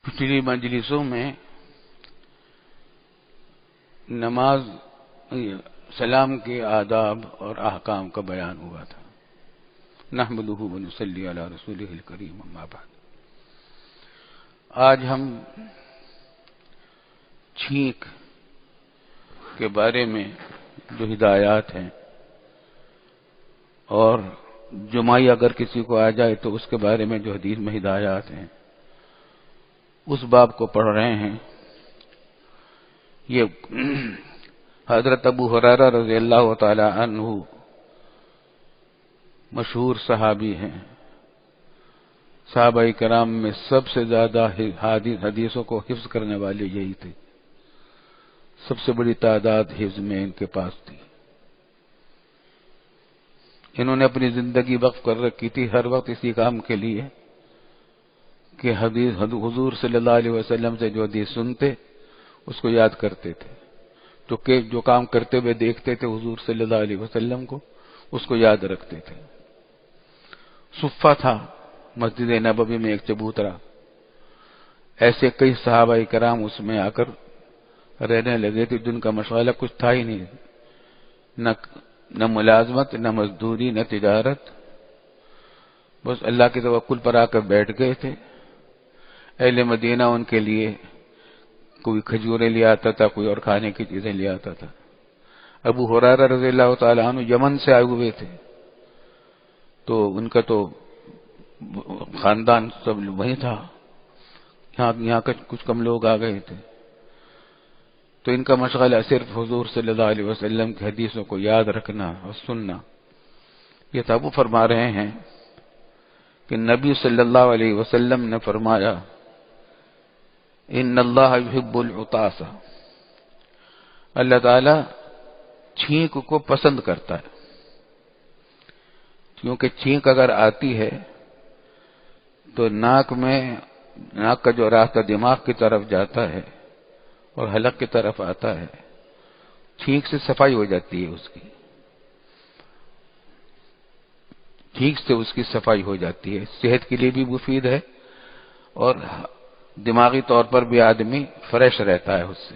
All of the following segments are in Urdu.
پچھلی مجلسوں میں نماز سلام کے آداب اور احکام کا بیان ہوا تھا۔ نحمدہ ونصلی علی رسولہ الکریم، اما بعد۔ آج ہم چھینک کے بارے میں جو ہدایات ہیں اور جمائی اگر کسی کو آ جائے تو اس کے بارے میں جو حدیث میں ہدایات ہیں اس باب کو پڑھ رہے ہیں۔ یہ حضرت ابو ہریرہ رضی اللہ تعالی عنہ مشہور صحابی ہیں۔ صحابہ کرام میں سب سے زیادہ حدیثوں کو حفظ کرنے والے یہی تھے۔ سب سے بڑی تعداد حفظ میں ان کے پاس تھی۔ انہوں نے اپنی زندگی وقف کر رکھی تھی ہر وقت اسی کام کے لیے کہ حضور صلی اللہ علیہ وسلم سے جو حدیث سنتے اس کو یاد کرتے تھے، جو کام کرتے ہوئے دیکھتے تھے حضور صلی اللہ علیہ وسلم کو اس کو یاد رکھتے تھے۔ صفہ تھا مسجد نبوی میں ایک چبوترا، ایسے کئی صحابہ کرام اس میں آ کر رہنے لگے تھے جن کا مشغلہ کچھ تھا ہی نہیں، نہ ملازمت، نہ مزدوری، نہ تجارت، بس اللہ کے توکل پر آ کر بیٹھ گئے تھے۔ اہل مدینہ ان کے لیے کوئی کھجوریں لے آتا تھا، کوئی اور کھانے کی چیزیں لے آتا تھا۔ ابو ہریرہ رضی اللہ تعالی عنہ یمن سے آئے ہوئے تھے، تو ان کا تو خاندان سب وہیں تھا، یہاں کچھ کم لوگ آ گئے تھے، تو ان کا مشغلہ صرف حضور صلی اللہ علیہ وسلم کی حدیثوں کو یاد رکھنا اور سننا۔ یہ تھا۔ وہ فرما رہے ہیں کہ نبی صلی اللہ علیہ وسلم نے فرمایا ان اللہ یحب العطاس، اللہ تعالی چھینک کو پسند کرتا ہے، کیونکہ چھینک اگر آتی ہے تو ناک کا جو راستہ دماغ کی طرف جاتا ہے اور حلق کی طرف آتا ہے، چھینک سے صفائی ہو جاتی ہے، چھینک سے اس کی صفائی ہو جاتی ہے، صحت کے لیے بھی مفید ہے اور دماغی طور پر بھی آدمی فریش رہتا ہے اس سے،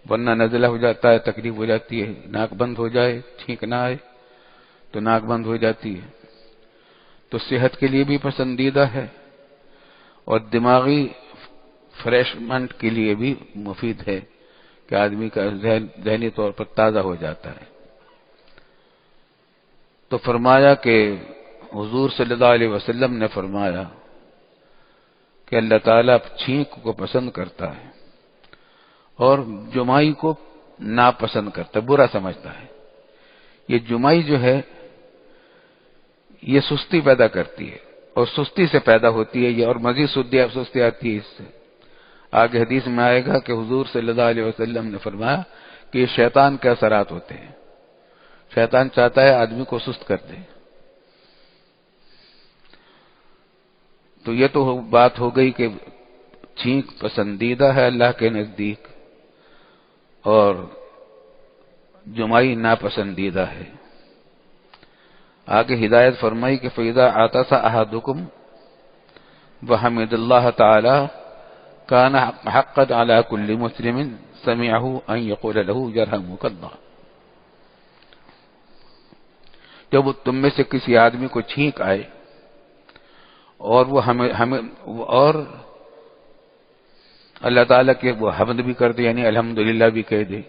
ورنہ نزلہ ہو جاتا ہے، تکلیف ہو جاتی ہے، ناک بند ہو جائے، چھینک نہ آئے تو ناک بند ہو جاتی ہے، تو صحت کے لیے بھی پسندیدہ ہے اور دماغی فریشمنٹ کے لیے بھی مفید ہے کہ آدمی کا ذہنی طور پر تازہ ہو جاتا ہے۔ تو فرمایا کہ حضور صلی اللہ علیہ وسلم نے فرمایا کہ اللہ تعالیٰ چھینک کو پسند کرتا ہے اور جمائی کو ناپسند کرتا ہے، برا سمجھتا ہے۔ یہ جمائی جو ہے یہ سستی پیدا کرتی ہے اور سستی سے پیدا ہوتی ہے یہ، اور مزید سستی آتی ہے اس سے۔ آگے حدیث میں آئے گا کہ حضور صلی اللہ علیہ وسلم نے فرمایا کہ یہ شیطان کے اثرات ہوتے ہیں، شیطان چاہتا ہے آدمی کو سست کر دے۔ تو یہ تو بات ہو گئی کہ چھینک پسندیدہ ہے اللہ کے نزدیک اور جمائی ناپسندیدہ ہے۔ آگے ہدایت فرمائی کہ فَإِذَا عَطَسَ أَحَدُكُمْ وَحَمِدَ اللَّهَ تَعَالَى كَانَ حَقًّا عَلَى كُلِّ مُسْلِمٍ سَمِعَهُ أَن يَقُولَ لَهُ يَرْحَمُكَ اللَّهُ۔ جب تم میں سے کسی آدمی کو چھینک آئے اور وہ اور اللہ تعالیٰ کے وہ حمد بھی کر دے، یعنی الحمدللہ بھی کہہ دے،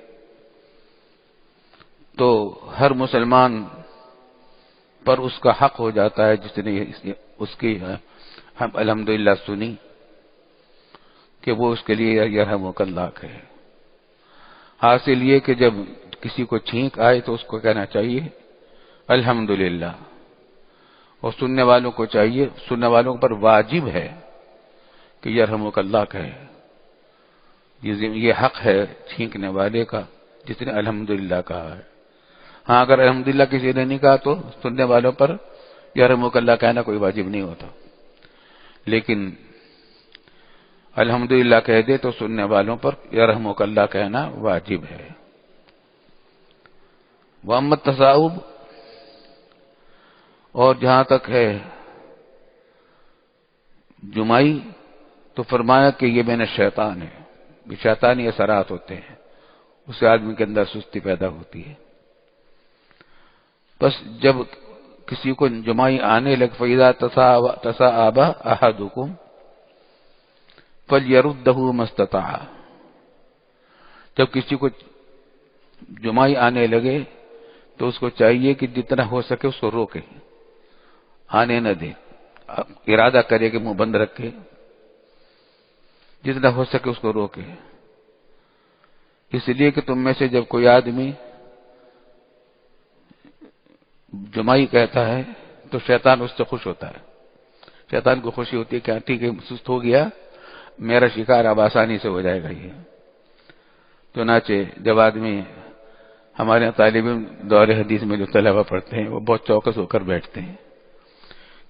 تو ہر مسلمان پر اس کا حق ہو جاتا ہے جس نے اس کی الحمدللہ سنی کہ وہ اس کے لیے یرحمک اللہ کہے۔ حاصل یہ کہ جب کسی کو چھینک آئے تو اس کو کہنا چاہیے الحمدللہ، اور سننے والوں کو چاہیے، سننے والوں پر واجب ہے کہ یرحمک اللہ کہے۔ یہ حق ہے چھینکنے والے کا جس نے الحمدللہ کہا ہے۔ ہاں اگر الحمدللہ کسی نے نہیں کہا تو سننے والوں پر یرحمک اللہ کہنا کوئی واجب نہیں ہوتا، لیکن الحمدللہ کہہ دے تو سننے والوں پر یرحمک اللہ کہنا واجب ہے۔ وَأَمَّا التَّثَاؤُبُ، اور جہاں تک ہے جمائی تو فرمایا کہ یہ من الشیطان ہے، یہ شیطانی اثرات ہوتے ہیں، اس سے آدمی کے اندر سستی پیدا ہوتی ہے۔ بس جب کسی کو جمائی آنے لگ فَإِذَا تَصَاءَبَ أَحَدُكُمْ فَلْيَرُدَّهُ مَا اسْتَطَاعَ، جب کسی کو جمائی آنے لگے تو اس کو چاہیے کہ جتنا ہو سکے اس کو روکے، آنے نہ دے، ارادہ کرے کہ منہ بند رکھے، جتنا ہو سکے اس کو روکے، اس لیے کہ تم میں سے جب کوئی آدمی جمائی کہتا ہے تو شیطان اس سے خوش ہوتا ہے، شیطان کو خوشی ہوتی ہے کہ ٹھیک ہے سست ہو گیا، میرا شکار اب آسانی سے ہو جائے گا۔ یہ چنانچہ جب آدمی، ہمارے یہاں طالب علم دور حدیث میں جو طلبہ پڑھتے ہیں وہ بہت چوکس ہو کر بیٹھتے ہیں،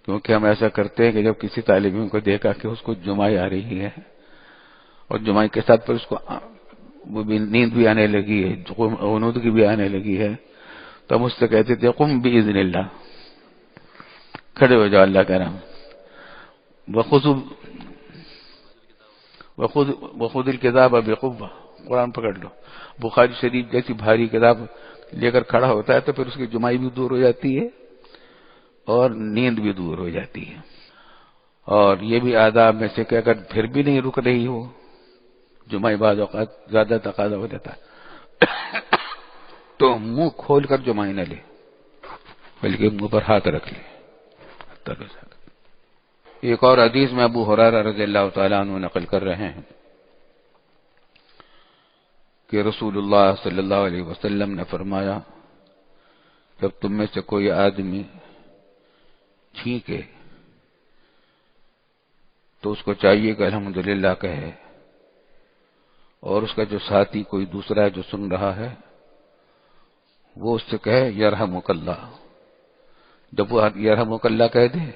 کیونکہ ہم ایسا کرتے ہیں کہ جب کسی طالب علم کو دیکھا کہ اس کو جمائی آ رہی ہے اور جمائی کے ساتھ پر اس کو وہ بھی نیند بھی آنے لگی ہے، غنودگی بھی آنے لگی ہے، تو ہم اس سے کہتے تھے قم باذن اللہ، کھڑے ہو جاؤ اللہ کا نام، وخذ الکتاب بقوہ، قرآن پکڑ لو۔ بخاری شریف جیسی بھاری کتاب لے کر کھڑا ہوتا ہے تو پھر اس کی جمائی بھی دور ہو جاتی ہے اور نیند بھی دور ہو جاتی ہے۔ اور یہ بھی آداب میں سے کہ اگر پھر بھی نہیں رک رہی ہو جمائی، بعض اوقات زیادہ تقاضا ہو جاتا ہے تو منہ کھول کر جمائی نہ لے، بلکہ منہ پر ہاتھ رکھ لے۔ ایک اور حدیث میں ابو ہریرہ رضی اللہ تعالیٰ عنہ نقل کر رہے ہیں کہ رسول اللہ صلی اللہ علیہ وسلم نے فرمایا، جب تم میں سے کوئی آدمی چھینکے تو اس کو چاہیے کہ الحمدللہ کہے، اور اس کا جو ساتھی کوئی دوسرا ہے جو سن رہا ہے وہ اس سے کہے یرحمک اللہ۔ جب وہ یرحمک اللہ کہہ دے،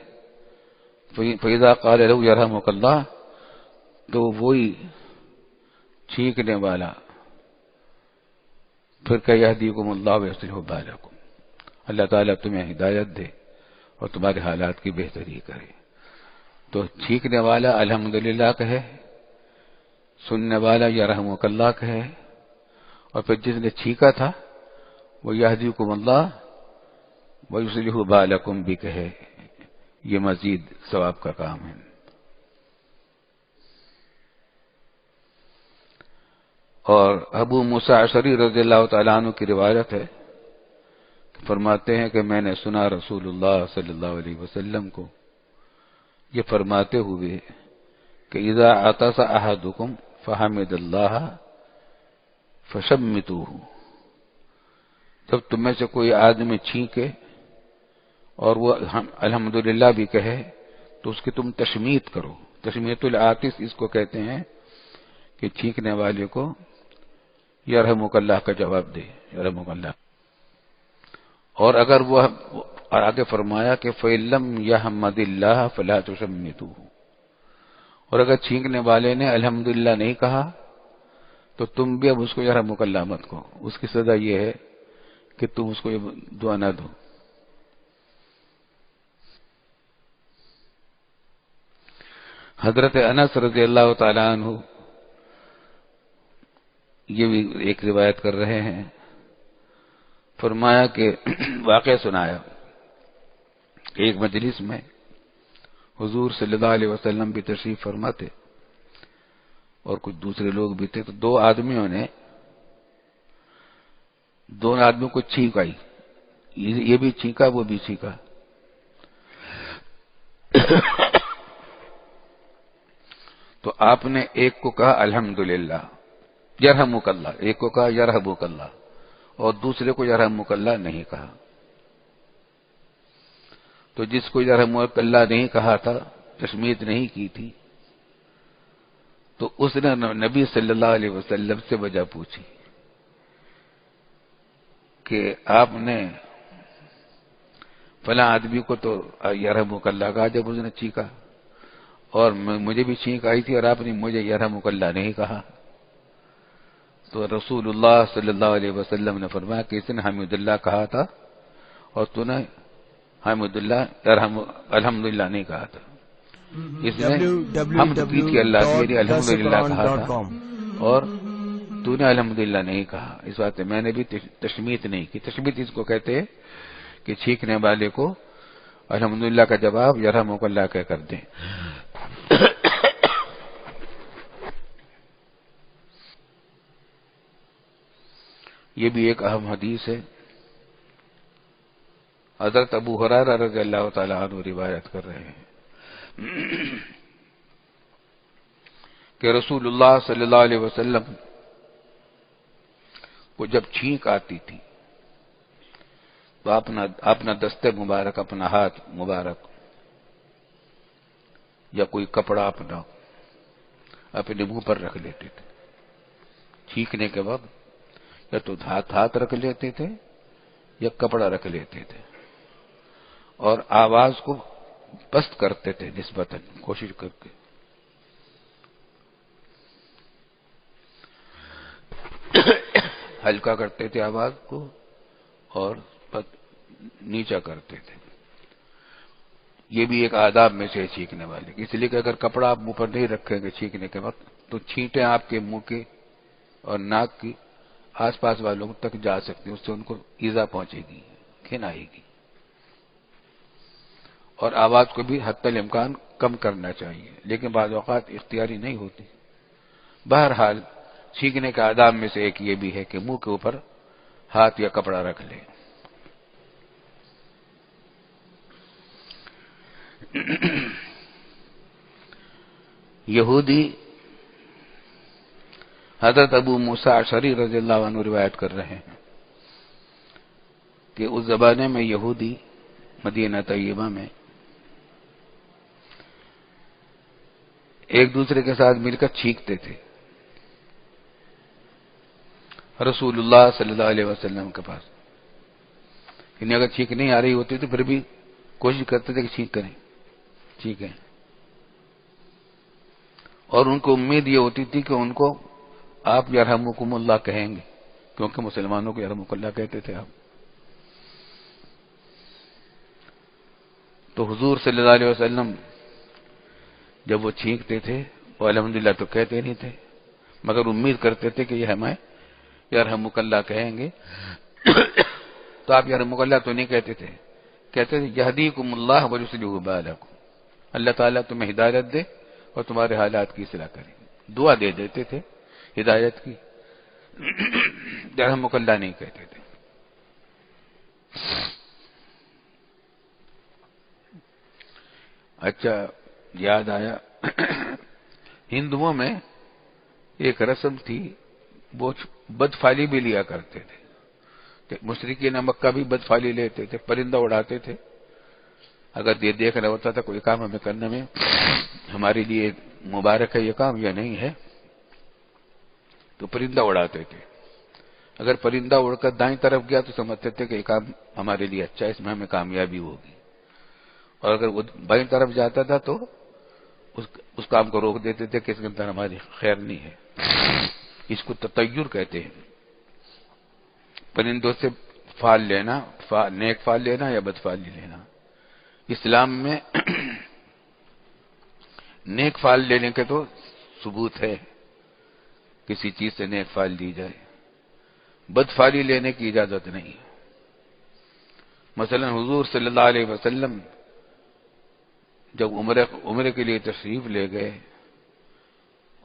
فَإِذَا قَالَ لَهُ یرحمک اللہ، تو وہی چھینکنے والا پھر کہ یہدیکم اللہ ویصلح بالکم، اللہ تعالیٰ تمہیں ہدایت دے اور تمہارے حالات کی بہتری کرے۔ تو چھینکنے والا الحمدللہ کہے، سننے والا یرحمک اللہ کہے، اور پھر جس نے چھینکا تھا وہ یہدیکم اللہ ویصلح بالکم بھی کہے، یہ مزید ثواب کا کام ہے۔ اور ابو موسیٰ اشعری رضی اللہ تعالیٰ عنہ کی روایت ہے، فرماتے ہیں کہ میں نے سنا رسول اللہ صلی اللہ علیہ وسلم کو یہ فرماتے ہوئے کہ اذا عطس احدکم فحمد اللہ فشمتوہ، جب تم میں سے کوئی آدمی چھینکے اور وہ الحمدللہ بھی کہے تو اس کی تم تشمیت کرو۔ تشمیت العاطس اس کو کہتے ہیں کہ چھینکنے والے کو یرحمک اللہ کا جواب دے، یرحمک اللہ۔ اور اگر وہ آگے فرمایا کہ فَإِن لَّمْ يَحْمَدِ اللَّهَ فَلَا تُشَمِّتُوهُ، اور اگر چھینکنے والے نے الحمدللہ نہیں کہا تو تم بھی اب اس کو یرحمک اللہ مت کہو، اس کی سزا یہ ہے کہ تم اس کو یہ دعا نہ دو۔ حضرت انس رضی اللہ تعالیٰ عنہ یہ بھی ایک روایت کر رہے ہیں، فرمایا کہ واقعہ سنایا، ایک مجلس میں حضور صلی اللہ علیہ وسلم بھی تشریف فرما تھے اور کچھ دوسرے لوگ بھی تھے، تو دو آدمیوں کو چھینک آئی، یہ بھی چھینکا وہ بھی چھینکا، تو آپ نے ایک کو کہا الحمدللہ یرحمک اللہ، ایک کو کہا یرحمک اللہ، اور دوسرے کو یرحمک اللہ نہیں کہا۔ تو جس کو یرحمک اللہ نہیں کہا تھا، تشمیت نہیں کی تھی، تو اس نے نبی صلی اللہ علیہ وسلم سے وجہ پوچھی کہ آپ نے فلاں آدمی کو تو یرحمک اللہ کہا جب اس نے چیخا، اور مجھے بھی چھینک آئی تھی اور آپ نے مجھے یرحمک اللہ نہیں کہا۔ تو رسول اللہ صلی اللہ علیہ وسلم نے فرمایا کہ اس نے حمد اللہ کہا تھا اور تو نے حمد اللہ الحمدللہ نہیں کہا تھا۔ اس نے حمد کی تھی اللہ کی، یعنی الحمدللہ کہا تھا، اور تو نے الحمدللہ نہیں کہا. اس بات میں نے بھی تشمیت نہیں کی. تشمیت اس کو کہتے ہیں کہ چھینکنے والے کو الحمدللہ کا جواب یرحمک اللہ کہہ کر دیں. یہ بھی ایک اہم حدیث ہے. حضرت ابو ہریرہ رضی اللہ تعالیٰ عنہ روایت کر رہے ہیں کہ رسول اللہ صلی اللہ علیہ وسلم کو جب چھینک آتی تھی تو اپنا دستے مبارک، اپنا ہاتھ مبارک یا کوئی کپڑا اپنے منہ پر رکھ لیتے تھے. چھینکنے کے وقت یا تو ہاتھ رکھ لیتے تھے یا کپڑا رکھ لیتے تھے، اور آواز کو پست کرتے تھے نسبتاً، کوشش کر کے. ہلکا کرتے تھے آواز کو اور نیچا کرتے تھے. یہ بھی ایک آداب میں سے چھینکنے والے، اس لیے کہ اگر کپڑا آپ منہ پر نہیں رکھیں گے چھینکنے کے وقت تو چھینٹیں آپ کے منہ کے اور ناک کی آس پاس والوں تک جا سکتی ہیں، اس سے ان کو ایذا پہنچے گی، کھن آئے گی. اور آواز کو بھی حتی الامکان کم کرنا چاہیے، لیکن بعض اوقات اختیاری نہیں ہوتی. بہرحال چھینکنے کے آداب میں سے ایک یہ بھی ہے کہ منہ کے اوپر ہاتھ یا کپڑا رکھ لیں. یہودی حضرت ابو موسیٰ اشعری رضی اللہ عنہ روایت کر رہے ہیں کہ اس زمانے میں یہودی مدینہ طیبہ میں ایک دوسرے کے ساتھ مل کر چھینکتے تھے رسول اللہ صلی اللہ علیہ وسلم کے پاس. انہیں اگر چھینک نہیں آ رہی ہوتی تو پھر بھی کوشش کرتے تھے کہ چھینک کریں، ٹھیک ہے. اور ان کو امید یہ ہوتی تھی کہ ان کو آپ یرحمکم اللہ کہیں گے، کیونکہ مسلمانوں کو یرحمک اللہ کہتے تھے آپ. تو حضور صلی اللہ علیہ وسلم جب وہ چھینکتے تھے وہ الحمدللہ تو کہتے نہیں تھے، مگر امید کرتے تھے کہ یہ ہمیں یرحمک اللہ کہیں گے. تو آپ یرحمک اللہ تو نہیں کہتے تھے، کہتے تھے یہدیکم اللہ ویصلح بالکم، اللہ تعالیٰ تمہیں ہدایت دے اور تمہارے حالات کی اصلاح کرے. دعا دے دیتے تھے ہدایت کی، یرحمک اللہ نہیں کہتے تھے. اچھا یاد آیا، ہندوؤں میں ایک رسم تھی، وہ بدفالی بھی لیا کرتے تھے. مشرکین مکہ بھی بدفالی لیتے تھے، پرندہ اڑاتے تھے. اگر یہ دیکھنا ہوتا تھا کوئی کام ہمیں کرنے میں ہمارے لیے مبارک ہے یہ کام یا نہیں ہے، تو پرندہ اڑاتے تھے. اگر پرندہ اڑ کر دائیں طرف گیا تو سمجھتے تھے کہ یہ کام ہمارے لیے اچھا ہے، اس میں ہمیں کامیابی ہوگی. اور اگر وہ بائیں طرف جاتا تھا تو اس کام کو روک دیتے تھے کہ اس کے اندر ہماری خیر نہیں ہے. اس کو تطیر کہتے ہیں. پرندوں سے فال لینا، نیک فال لینا یا بد فال لینا. اسلام میں نیک فال لینے کے تو ثبوت ہے، کسی چیز سے نیک فال دی جائے، بد فالی لینے کی اجازت نہیں. مثلا حضور صلی اللہ علیہ وسلم جب عمرے کے لیے تشریف لے گئے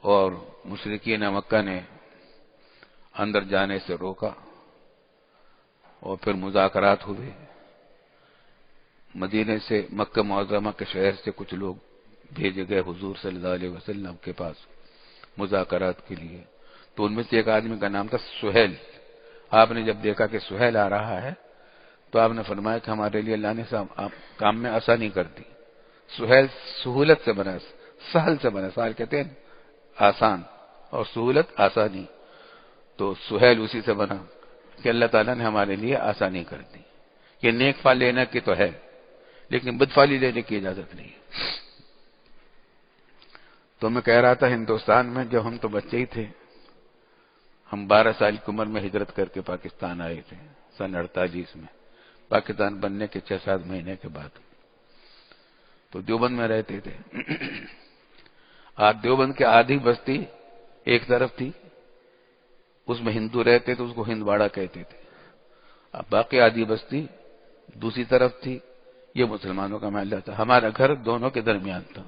اور مشرکین مکہ نے اندر جانے سے روکا اور پھر مذاکرات ہوئے. مدینے سے مکہ معظمہ کے شہر سے کچھ لوگ بھیجے گئے حضور صلی اللہ علیہ وسلم کے پاس مذاکرات کے لیے. تو ان میں سے ایک آدمی کا نام تھا سہیل. آپ نے جب دیکھا کہ سہیل آ رہا ہے تو آپ نے فرمایا کہ ہمارے لیے اللہ نے کام میں آسانی کر دی. سہیل سہولت سے بنا، سہل سے بنا، سہل کہتے ہیں آسان اور سہولت آسانی، تو سہیل اسی سے بنا کہ اللہ تعالیٰ نے ہمارے لیے آسانی کر دی. یہ نیک فال لینے کی تو ہے لیکن بدفالی لینے کی اجازت نہیں. تو میں کہہ رہا تھا ہندوستان میں جب ہم تو بچے ہی تھے، ہم 12 سال کی عمر میں ہجرت کر کے پاکستان آئے تھے سن 48 میں، پاکستان بننے کے 6-7 مہینے کے بعد. تو دیوبند میں رہتے تھے. دیوبند کی آدھی بستی ایک طرف تھی، اس میں ہندو رہتے تو اس کو ہندواڑہ کہتے تھے. اب باقی آدھی بستی دوسری طرف تھی، یہ مسلمانوں کا محلہ تھا. ہمارا گھر دونوں کے درمیان تھا.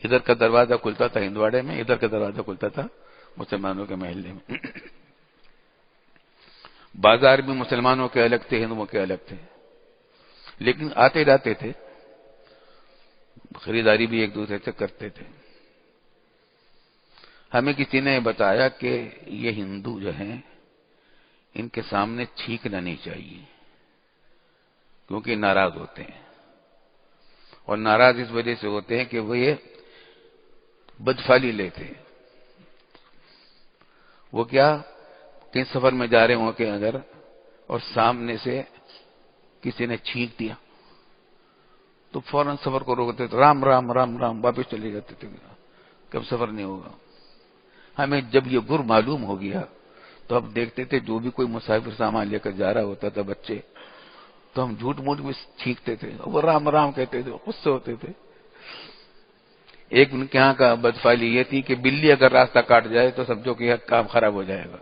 ادھر کا دروازہ کھلتا تھا ہندواڑے میں، ادھر کا دروازہ کھلتا تھا مسلمانوں کے محلے میں. بازار بھی مسلمانوں کے الگ تھے، ہندوؤں کے الگ تھے، لیکن آتے جاتے تھے، خریداری بھی ایک دوسرے سے کرتے تھے. ہمیں کسی نے بتایا کہ یہ ہندو جو ہیں ان کے سامنے چھینکنا نہیں چاہیے کیونکہ ناراض ہوتے ہیں، اور ناراض اس وجہ سے ہوتے ہیں کہ وہ یہ بدفعلی لیتے ہیں. وہ کیا، کہیں سفر میں جا رہے ہوں کہ اگر اور سامنے سے کسی نے چھینک دیا تو فوراً سفر کو روکتے تھے، رام رام رام رام، واپس چلے جاتے تھے، کب سفر نہیں ہوگا. ہمیں جب یہ گر معلوم ہو گیا تو ہم دیکھتے تھے جو بھی کوئی مسافر سامان لے کر جا رہا ہوتا تھا بچے، تو ہم جھوٹ موٹ میں چھینکتے تھے، وہ رام رام کہتے تھے، غصے ہوتے تھے. ایک ان کے یہاں کا بدفعلی یہ تھی کہ بلی اگر راستہ کاٹ جائے تو سمجھو کہ یہ کام خراب ہو جائے گا،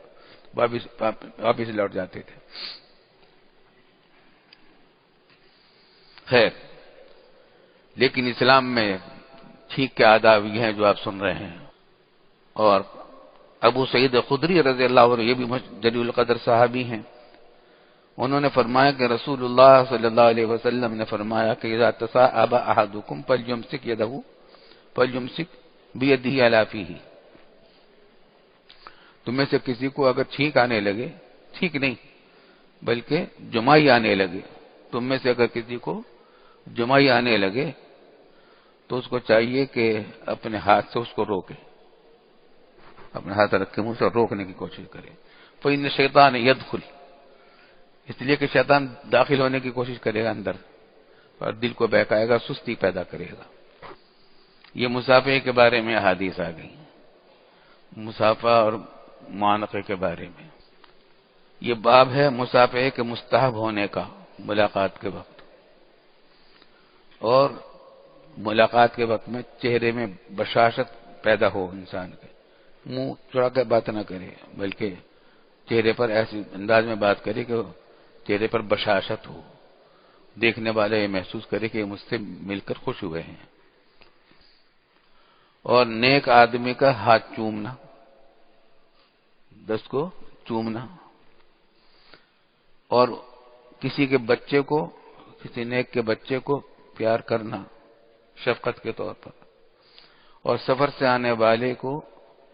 واپس لوٹ جاتے تھے. خیر، لیکن اسلام میں چھینک کے آداب یہ ہیں جو آپ سن رہے ہیں. اور ابو سعید خدری رضی اللہ عنہ، یہ بھی جلیل القدر صحابی ہیں، انہوں نے فرمایا کہ رسول اللہ صلی اللہ علیہ وسلم نے فرمایا کہ اذا تصاءب احدکم فلیمسک یدہ فلیمسک بیدہ علی فیہ. تم میں سے کسی کو اگر چھینک آنے لگے، چھینک نہیں بلکہ جمائی آنے لگے، تم میں سے اگر کسی کو جمائی آنے لگے تو اس کو چاہیے کہ اپنے ہاتھ سے اس کو روکے، اپنے ہاتھ رکھ کے منہ سے روکنے کی کوشش کرے. فإن الشیطان یدخل، اس لیے کہ شیطان داخل ہونے کی کوشش کرے گا اندر اور دل کو بہکائے گا، سستی پیدا کرے گا. یہ مصافحے کے بارے میں احادیث آ گئی، مصافحہ اور معانقے کے بارے میں. یہ باب ہے مصافحے کے مستحب ہونے کا ملاقات کے وقت، اور ملاقات کے وقت میں چہرے میں بشاشت پیدا ہو، انسان کے منہ چڑا کے بات نہ کرے بلکہ چہرے پر ایسے انداز میں بات کرے کہ چہرے پر بشاشت ہو، دیکھنے والے یہ محسوس کرے کہ یہ مجھ سے مل کر خوش ہوئے ہیں. اور نیک آدمی کا ہاتھ چومنا، دست کو چومنا، اور کسی کے بچے کو، کسی نیک کے بچے کو پیار کرنا شفقت کے طور پر، اور سفر سے آنے والے کو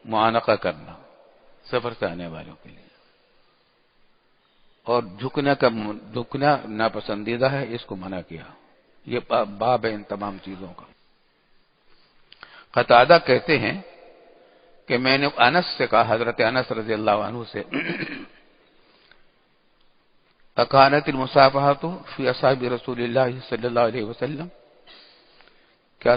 معانقہ کرنا، سفر سے آنے والوں کے لیے. اور جھکنا ناپسندیدہ ہے، اس کو منع کیا. یہ باب ہے ان تمام چیزوں کا. قتادہ کہتے ہیں کہ میں نے انس سے کہا، حضرت انس رضی اللہ عنہ سے، اکانت المصافحۃ فی اصحاب رسول اللہ صلی اللہ علیہ وسلم، کیا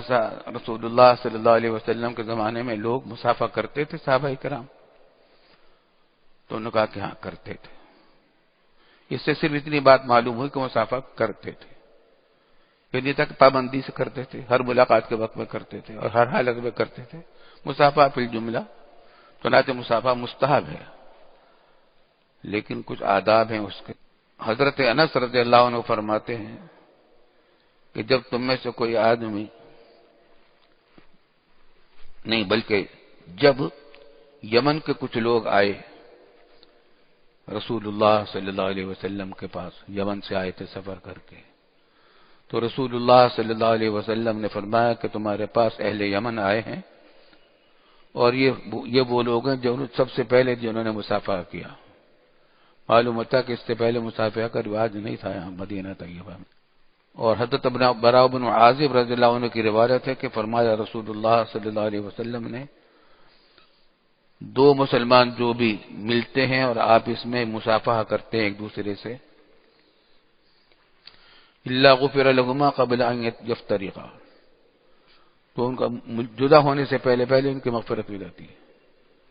رسول اللہ صلی اللہ علیہ وسلم کے زمانے میں لوگ مصافحہ کرتے تھے صحابہ کرام؟ تو انہوں نے کہا کہ ہاں کرتے تھے. اس سے صرف اتنی بات معلوم ہوئی کہ مصافحہ کرتے تھے، یہ نہیں تھا کہ پابندی سے کرتے تھے، ہر ملاقات کے وقت میں کرتے تھے اور ہر حالت میں کرتے تھے. مصافحہ فی الجملہ، چنانچہ مصافحہ مستحب ہے لیکن کچھ آداب ہیں اس کے. حضرت انس رضی اللہ عنہ فرماتے ہیں کہ جب تم میں سے کوئی آدمی، نہیں بلکہ جب یمن کے کچھ لوگ آئے رسول اللہ صلی اللہ علیہ وسلم کے پاس، یمن سے آئے تھے سفر کر کے، تو رسول اللہ صلی اللہ علیہ وسلم نے فرمایا کہ تمہارے پاس اہل یمن آئے ہیں، اور یہ وہ لوگ ہیں جو سب سے پہلے جنہوں نے مصافحہ کیا. معلوم ہوتا کہ اس سے پہلے مصافحہ کا رواج نہیں تھا یہاں مدینہ طیبہ میں. اور حضرت براء بن عازب رضی اللہ عنہ کی روایت ہے کہ فرمایا رسول اللہ صلی اللہ علیہ وسلم نے، دو مسلمان جو بھی ملتے ہیں اور آپس میں مصافحہ کرتے ہیں ایک دوسرے سے، الا غفر لهما قبل ان يفترقا، تو ان کا جدا ہونے سے پہلے ان کی مغفرت ہو جاتی ہے.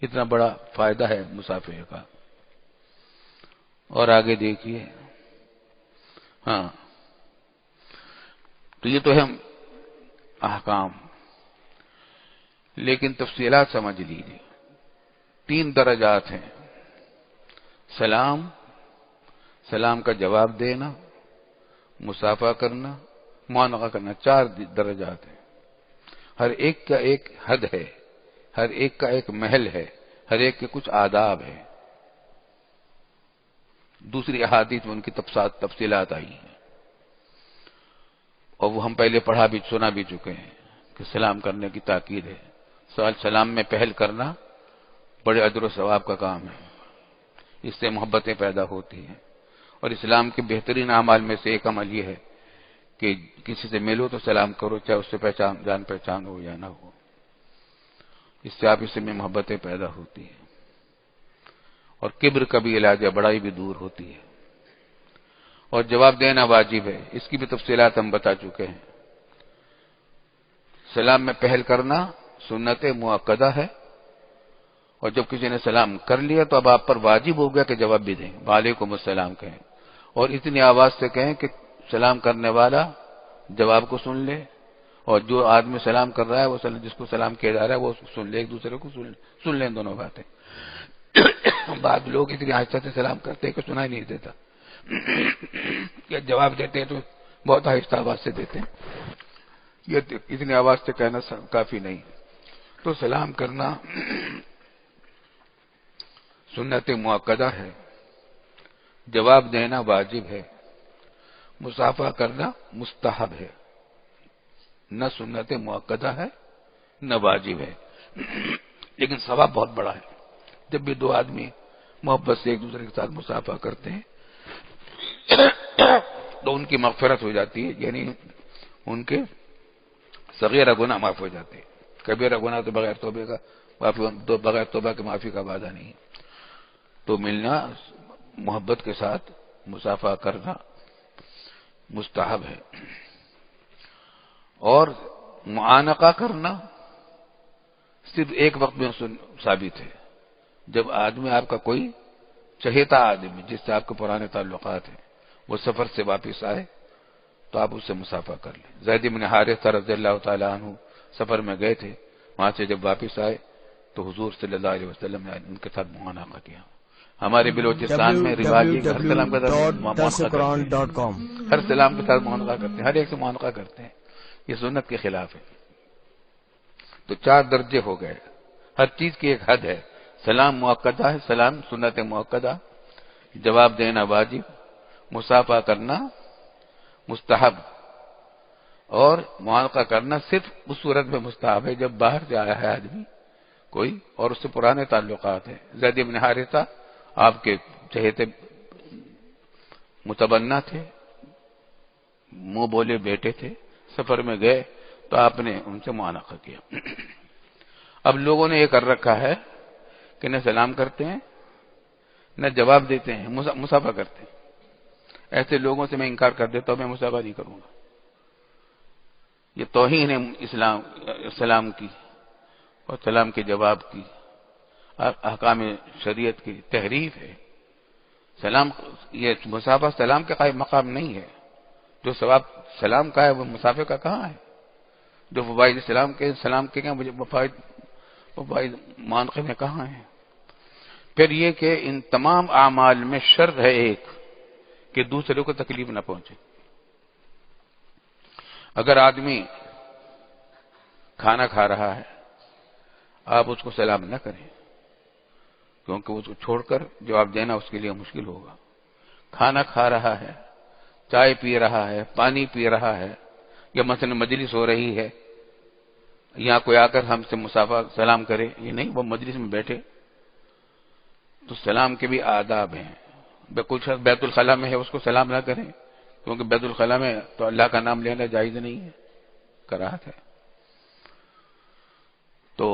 اتنا بڑا فائدہ ہے مصافحے کا. اور آگے دیکھیے، ہاں تو یہ تو ہے احکام، لیکن تفصیلات سمجھ لیجیے۔ 3 درجات ہیں، سلام، سلام کا جواب دینا، مصافحہ کرنا، معانقہ کرنا، 4 درجات ہیں۔ ہر ایک کا ایک حد ہے، ہر ایک کا ایک محل ہے، ہر ایک کے کچھ آداب ہیں۔ دوسری احادیث میں ان کی تفصیلات آئی ہیں، اور وہ ہم پہلے پڑھا بھی سنا بھی چکے ہیں کہ سلام کرنے کی تاکید ہے۔ سلام میں پہل کرنا بڑے اجر و ثواب کا کام ہے، اس سے محبتیں پیدا ہوتی ہیں، اور اسلام کے بہترین اعمال میں سے ایک عمل یہ ہے کہ کسی سے ملو تو سلام کرو، چاہے اس سے جان پہچان ہو یا نہ ہو، اس سے آپ میں محبتیں پیدا ہوتی ہیں، اور کبر کا بھی علاج ہے، بڑائی بھی دور ہوتی ہے، اور جواب دینا واجب ہے، اس کی بھی تفصیلات ہم بتا چکے ہیں۔ سلام میں پہل کرنا سنت مؤکدہ ہے، اور جب کسی نے سلام کر لیا تو اب آپ پر واجب ہو گیا کہ جواب بھی دیں، وعلیکم السلام کہیں، اور اتنی آواز سے کہیں کہ سلام کرنے والا جواب کو سن لے، اور جو آدمی سلام کر رہا ہے وہ جس کو سلام کیا جا رہا ہے وہ سن لے، ایک دوسرے کو سن لیں دونوں باتیں۔ بعض لوگ اتنی آہستہ سے سلام کرتے ہیں کہ سنائی نہیں دیتا، یا جواب دیتے ہیں تو بہت آہستہ آواز سے دیتے ہیں، یہ اتنی آواز سے کہنا کافی نہیں۔ تو سلام کرنا سنت مؤکدہ ہے، جواب دینا واجب ہے، مصافحہ کرنا مستحب ہے، نہ سنت مؤکدہ ہے نہ واجب ہے، لیکن ثواب بہت بڑا ہے۔ جب بھی 2 آدمی محبت سے ایک دوسرے کے ساتھ مصافحہ کرتے ہیں تو ان کی مغفرت ہو جاتی ہے، یعنی ان کے صغیرہ گناہ معاف ہو جاتے ہیں، کبیرہ گناہ تو بغیر توبہ کے معافی کا وعدہ نہیں ہے۔ تو ملنا، محبت کے ساتھ مصافحہ کرنا مستحب ہے، اور معانقہ کرنا صرف ایک وقت میں ثابت ہے، جب آدمی آپ کا کوئی چہیتا آدمی جس سے آپ کے پرانے تعلقات ہیں وہ سفر سے واپس آئے تو آپ اس سے مصافحہ کر لیں۔ زید بن حارثہ رضی اللہ تعالی عنہ سفر میں گئے تھے، وہاں سے جب واپس آئے تو حضور صلی اللہ علیہ وسلم نے ان کے ساتھ معانقہ کیا۔ ہمارے بلوچستان میں رواج ہے کہ ہر سلام کے ساتھ ہر سلام کے ساتھ معانقہ کرتے ہیں، ہر ایک سے معانقہ کرتے ہیں، یہ سنت کے خلاف ہے۔ تو 4 درجے ہو گئے، ہر چیز کی ایک حد ہے۔ سلام مؤکدہ ہے، سلام سنت مؤکدہ، جواب دینا واجب، مصافحہ کرنا مستحب، اور معانقہ کرنا صرف اس صورت میں مستحب ہے جب باہر سے آیا ہے آدمی کوئی اور اس سے پرانے تعلقات ہیں۔ زید بن حارثہ آپ کے چہیتے متبنہ تھے، منہ بولے بیٹے تھے، سفر میں گئے تو آپ نے ان سے معانقہ کیا۔ اب لوگوں نے یہ کر رکھا ہے کہ نہ سلام کرتے ہیں نہ جواب دیتے ہیں، مصافحہ کرتے ہیں۔ ایسے لوگوں سے میں انکار کر دیتا ہوں، میں مصافحہ نہیں کروں گا، یہ توہین ہے اسلام کی اور سلام کے جواب کی، احکام شریعت کی تحریف ہے۔ سلام، یہ مصافحہ سلام کے قائم مقام نہیں ہے، جو ثواب سلام کا ہے وہ مصافحہ کا کہاں ہے؟ جو فوائد سلام کے کیا مجھے فوائد معانقے میں کہاں ہیں؟ پھر یہ کہ ان تمام اعمال میں شرط ہے ایک کہ دوسرے کو تکلیف نہ پہنچے۔ اگر آدمی کھانا کھا رہا ہے آپ اس کو سلام نہ کریں، کیونکہ اس کو چھوڑ کر جواب دینا اس کے لیے مشکل ہوگا۔ کھانا کھا رہا ہے، چائے پی رہا ہے، پانی پی رہا ہے، یا مثلا مجلس ہو رہی ہے، یہاں کوئی آ کر ہم سے مصافحہ سلام کرے، یہ نہیں، وہ مجلس میں بیٹھے تو سلام کے بھی آداب ہیں۔ کوئی شخص بیت الخلاء میں ہے اس کو سلام نہ کریں، کیونکہ بیت الخلاء میں تو اللہ کا نام لینا جائز نہیں ہے، کراہت ہے۔ تو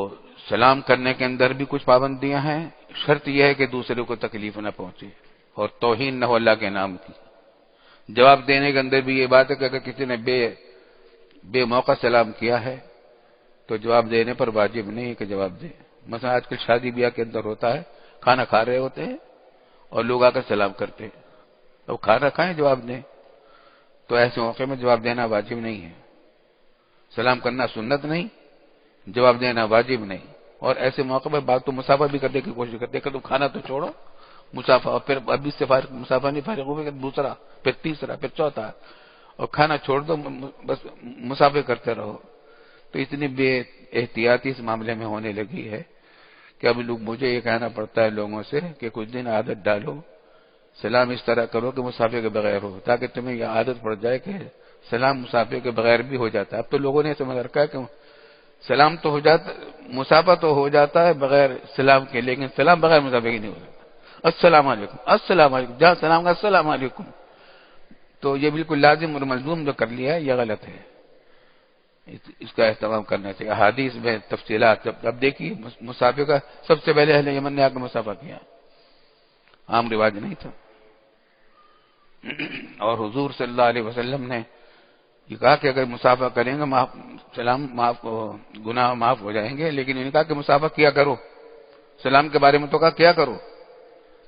سلام کرنے کے اندر بھی کچھ پابندیاں ہیں، شرط یہ ہے کہ دوسرے کو تکلیف نہ پہنچے اور توہین نہ ہو اللہ کے نام کی۔ جواب دینے کے اندر بھی یہ بات ہے کہ اگر کسی نے بے موقع سلام کیا ہے تو جواب دینے پر واجب نہیں ہے کہ جواب دے۔ مثلا آج کل شادی بیاہ کے اندر ہوتا ہے، کھانا کھا رہے ہوتے ہیں اور لوگ آ کر سلام کرتے ہیں، اب کھانا کھائیں جواب دیں، تو ایسے موقع میں جواب دینا واجب نہیں ہے۔ سلام کرنا سنت نہیں، جواب دینا واجب نہیں، اور ایسے موقع پر بات تو مسافہ بھی کرنے کی کوشش کرتے کہ تم کھانا تو چھوڑو، مسافہ، اور پھر ابھی سے مسافہ نہیں فارغ ہوئے، دوسرا، پھر تیسرا، پھر چوتھا، اور کھانا چھوڑ دو، بس مسافہ کرتے رہو۔ تو اتنی بے احتیاطی اس معاملے میں ہونے لگی ہے کہ اب لوگ، مجھے یہ کہنا پڑتا ہے لوگوں سے کہ کچھ دن عادت ڈالو، سلام اس طرح کرو کہ مسافے کے بغیر ہو، تاکہ تمہیں یہ عادت پڑ جائے کہ سلام مسافے کے بغیر بھی ہو جاتا ہے۔ اب تو لوگوں نے سمجھ رکھا ہے کہ سلام تو ہو جاتا، مسافہ تو ہو جاتا ہے بغیر سلام کے، لیکن سلام بغیر مسافے کی نہیں ہو جاتا۔ السلام علیکم، السلام علیکم، جہاں سلام کا السلام علیکم، تو یہ بالکل لازم اور ملزوم جو کر لیا ہے یہ غلط ہے، اس کا اہتمام کرنا چاہیے۔ احادیث میں تفصیلات، اب دیکھیے مسافے کا سب سے پہلے اہل یمن نے آ کے مسافہ کیا، عام رواج نہیں تھا، اور حضور صلی اللہ علیہ وسلم نے یہ کہا کہ اگر مسافہ کریں گے سلام معاف، گناہ معاف ہو جائیں گے، لیکن انہوں نے کہا کہ مسافہ کیا کرو۔ سلام کے بارے میں تو کہا کیا کرو،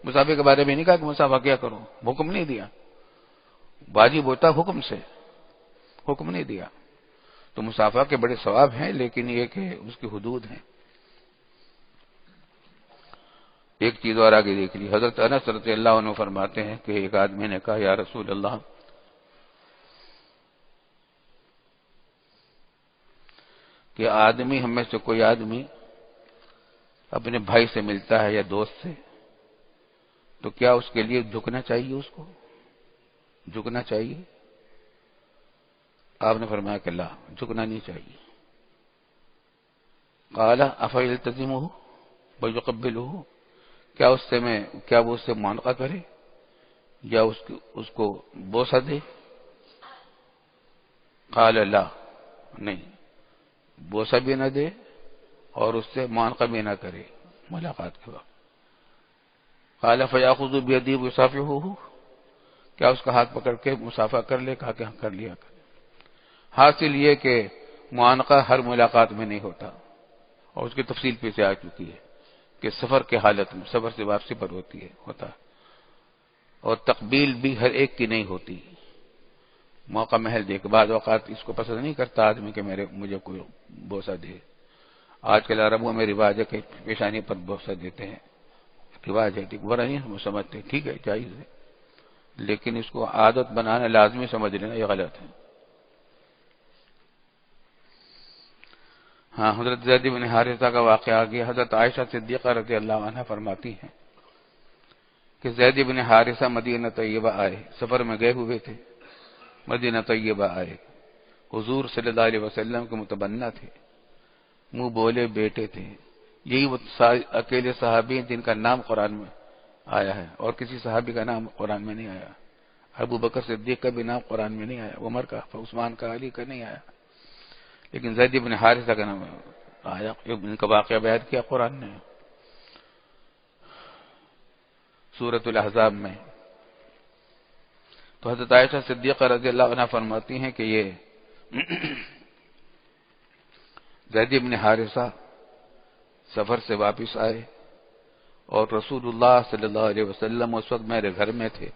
مسافہ کے بارے میں نہیں کہا کہ مسافہ کیا کرو، حکم نہیں دیا، واجب ہوتا حکم سے، حکم نہیں دیا۔ تو مسافہ کے بڑے ثواب ہیں، لیکن یہ کہ اس کی حدود ہیں۔ ایک چیز اور آگے دیکھ لی، حضرت انس رضی اللہ عنہ فرماتے ہیں کہ ایک آدمی نے کہا، یا رسول اللہ، کہ آدمی، ہم میں سے کوئی آدمی اپنے بھائی سے ملتا ہے یا دوست سے، تو کیا اس کے لیے جھکنا چاہیے، اس کو جھکنا چاہیے؟ آپ نے فرمایا کہ لا، جھکنا نہیں چاہیے۔ قال افیلتزمہ ویقبلہ، کیا وہ اس سے معانقہ کرے یا اس کو بوسہ دے؟ قال لا، نہیں، بوسہ بھی نہ دے اور اس سے معانقہ بھی نہ کرے ملاقات کے وقت۔ قال فیاخذ بیدی ویصافحہ، کیا اس کا ہاتھ پکڑ کے مسافہ کر لے؟ کہا کہ ہاں کر لیا کر۔ حاصل یہ کہ معانقہ ہر ملاقات میں نہیں ہوتا، اور اس کی تفصیل پیچھے آ چکی ہے کہ سفر کے حالت میں، سفر سے واپسی پر ہوتا، اور تقبیل بھی ہر ایک کی نہیں ہوتی، موقع محل دے کے۔ بعض اوقات اس کو پسند نہیں کرتا آدمی کہ مجھے کوئی بوسہ دے۔ آج کل عربوں میں رواج ہے کہ پیشانی پر بوسہ دیتے ہیں، رواج ہے، ٹھیک، برا نہیں ہم سمجھتے، ٹھیک ہے، جائز ہے، لیکن اس کو عادت بنانا، لازمی سمجھ لینا، یہ غلط ہے۔ ہاں، حضرت زید بن حارثہ کا واقعہ آ گیا۔ حضرت عائشہ صدیقہ رضی اللہ عنہ فرماتی ہیں کہ زید بن حارثہ مدینہ طیبہ آئے، سفر میں گئے ہوئے تھے، مدینہ طیبہ آئے، حضور صلی اللہ علیہ وسلم کے متبنہ تھے، منہ بولے بیٹے تھے۔ یہی وہ اکیلے صحابی ہیں جن کا نام قرآن میں آیا ہے، اور کسی صحابی کا نام قرآن میں نہیں آیا۔ ابو بکر صدیق کا بھی نام قرآن میں نہیں آیا، عمر کا، عثمان کا، علی کا نہیں آیا، لیکن زید بن حارثہ کا نام آیا، ان کا واقعہ بیان کیا قرآن نے سورۃ الاحزاب میں۔ تو حضرت عائشہ صدیقہ رضی اللہ عنہ فرماتی ہیں کہ یہ زید بن حارثہ سفر سے واپس آئے، اور رسول اللہ صلی اللہ علیہ وسلم اس وقت میرے گھر میں تھے،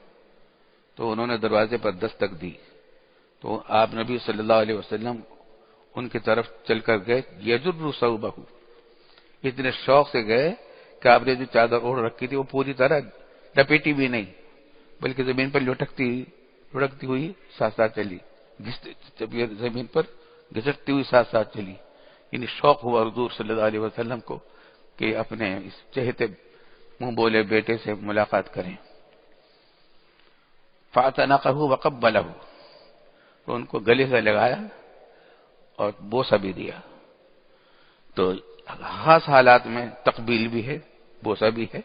تو انہوں نے دروازے پر دستک دی، تو آپ نبی صلی اللہ علیہ وسلم ان کی طرف چل کر گئے، یجر ثوبہ، اتنے شوق سے گئے کہ آپ نے جو چادر اوڑھ رکھی تھی وہ پوری طرح لپیٹی بھی نہیں، بلکہ زمین پر لٹکتی ہوئی ساتھ ساتھ چلی، زمین پر گھسٹتی ہوئی ساتھ ساتھ چلی۔ یعنی شوق ہوا حضور صلی اللہ علیہ وسلم کو کہ اپنے اس چہتے منہ بولے بیٹے سے ملاقات کریں۔ فاعتنقہ وقبلہ، تو ان کو گلے سے لگایا اور بوسہ بھی دیا۔ تو خاص حالات میں تقبیل بھی ہے، بوسہ بھی ہے،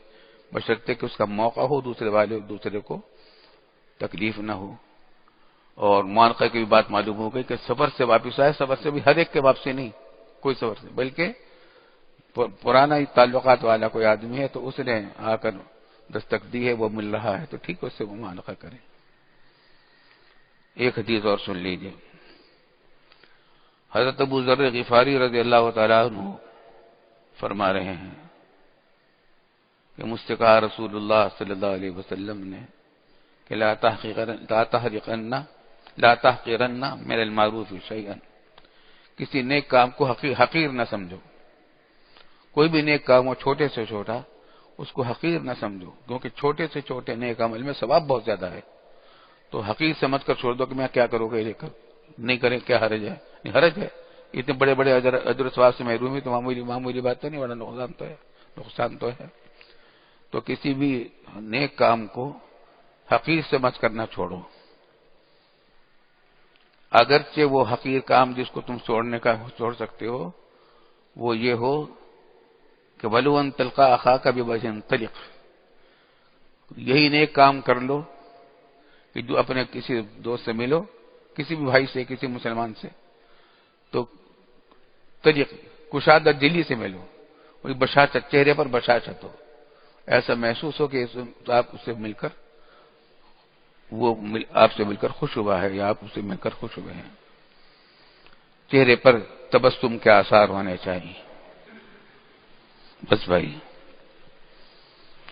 بشرطے کہ اس کا موقع ہو، دوسرے کو تکلیف نہ ہو۔ اور معانقہ کی بھی بات معلوم ہو گئی کہ سفر سے واپس آئے، سفر سے بھی ہر ایک کے واپسی نہیں، کوئی سفر سے، بلکہ پرانا تعلقات والا کوئی آدمی ہے تو اس نے آ کر دستک دی ہے، وہ مل رہا ہے تو ٹھیک ہے، اس سے وہ معانقہ کریں۔ ایک حدیث اور سن لیجیے، حضرت ابو ذر غفاری رضی اللہ تعالیٰ عنہ فرما رہے ہیں کہ مجھ سے کہا رسول اللہ صلی اللہ علیہ وسلم نے کہ لا تحقرن من المعروف شیئا، کسی نیک کام کو حقیر نہ سمجھو. کوئی بھی نیک کام ہو چھوٹے سے چھوٹا اس کو حقیر نہ سمجھو، کیونکہ چھوٹے سے چھوٹے نیک عمل میں ثواب بہت زیادہ ہے. تو حقیر سمجھ کر چھوڑ دو کہ میں کیا کروں گا یہ کر نہیں کریں کیا حرج ہے. نہیں حرج ہے، اتنے بڑے بڑے اجر و ثواب سے محرومی تو معمولی بات تو نہیں، بڑا نقصان تو ہے. تو کسی بھی نیک کام کو حقیر سمجھ کر نہ چھوڑو، اگرچہ وہ حقیر کام جس کو تم چھوڑ سکتے ہو وہ یہ ہو کہ وَلَوْ أَن تَلْقَىٰ أَخَاكَ بِوَجْهٍ طَلِقٍ، یہی نیک کام کر لو کہ جو اپنے کسی دوست سے ملو، کسی بھی بھائی سے، کسی مسلمان سے، تو طریق کشادہ دلی سے ملو، وہی بشاشت، چہرے پر بشاشت ہو، ایسا محسوس ہو کہ آپ اس سے مل کر وہ آپ سے مل کر خوش ہوا ہے یا آپ اس سے مل کر خوش ہوئے ہیں. چہرے پر تبسم کے آثار ہونے چاہیے. بس بھائی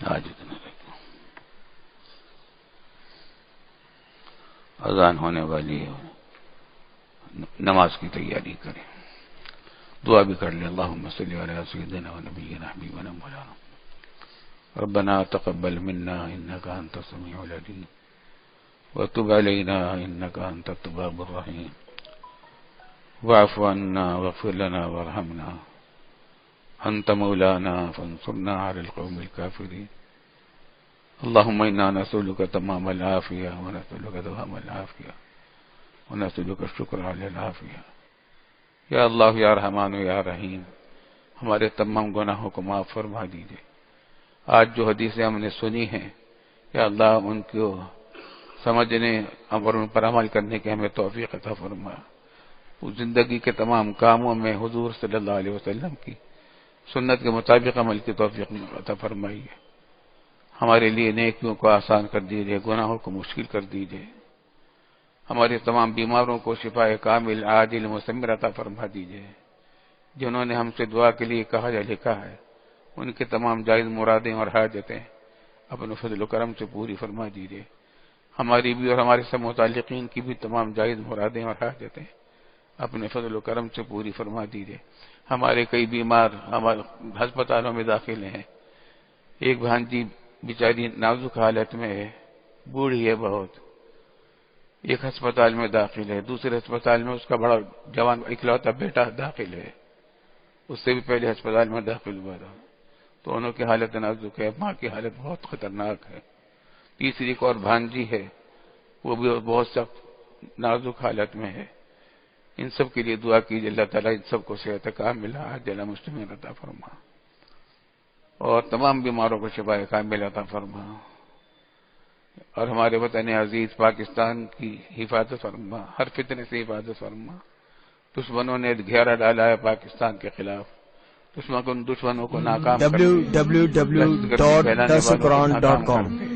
آج اتنا رکھو، اذان ہونے والی ہے، نماز کی تیاری کریں. دعا بھی کر لیں. اللہم صلی علی سیدنا و نبینا حبیبنا مولانا ربنا تقبل منا انک انت السمیع العلیم وتب علینا انک انت التواب الرحیم واعف عنا واغفر لنا وارحمنا انت مولانا فانصرنا على القوم الكافرين. اللهم انا نسألك تمام العافية ونسألك دوام العافية ونسألك الشكر على العافية. یا اللہ یا رحمان یا رحیم، ہمارے تمام گناہوں کو معاف فرما دیجیے. آج جو حدیثیں ہم نے سنی ہیں یا اللہ ان کو سمجھنے اور ان پر عمل کرنے کی ہمیں توفیق عطا فرما. اس زندگی کے تمام کاموں میں حضور صلی اللہ علیہ وسلم کی سنت کے مطابق عمل کی توفیق عطا فرمائیے. ہمارے لیے نیکیوں کو آسان کر دیجیے، گناہوں کو مشکل کر دیجیے. ہمارے تمام بیماروں کو شفا کامل عاجل مثمر عطا فرما دیجیے. جنہوں نے ہم سے دعا کے لیے کہا یا لکھا ہے ان کے تمام جائز مرادیں اور حاجتیں اپنے فضل و کرم سے پوری فرما دیجیے. ہماری بھی اور ہمارے سب متعلقین کی بھی تمام جائز مرادیں اور حاجتیں اپنے فضل و کرم سے پوری فرما دیجیے. ہمارے کئی بیمار ہمارے ہسپتالوں میں داخل ہیں. ایک بھانجی بیچاری نازک حالت میں ہے، بوڑھی ہے بہت، ایک ہسپتال میں داخل ہے. دوسرے ہسپتال میں اس کا بڑا جوان اکلوتا بیٹا داخل ہے، اس سے بھی پہلے ہسپتال میں داخل ہوا تھا. تو انہوں کی حالت نازک ہے، ماں کی حالت بہت خطرناک ہے. تیسری ایک اور بھانجی ہے، وہ بھی بہت سخت نازک حالت میں ہے. ان سب کے لیے دعا کیجیے اللہ تعالیٰ ان سب کو صحت کاملہ عاجلہ مستمر عطا فرما اور تمام بیماروں کو شفا کاملہ عطا فرما. اور ہمارے وطن عزیز پاکستان کی حفاظت فرما، ہر فتنے سے حفاظت فرما. دشمنوں نے گھیرا ڈالا ہے پاکستان کے خلاف، دشمنوں کو ناکام کر www.dasquran.com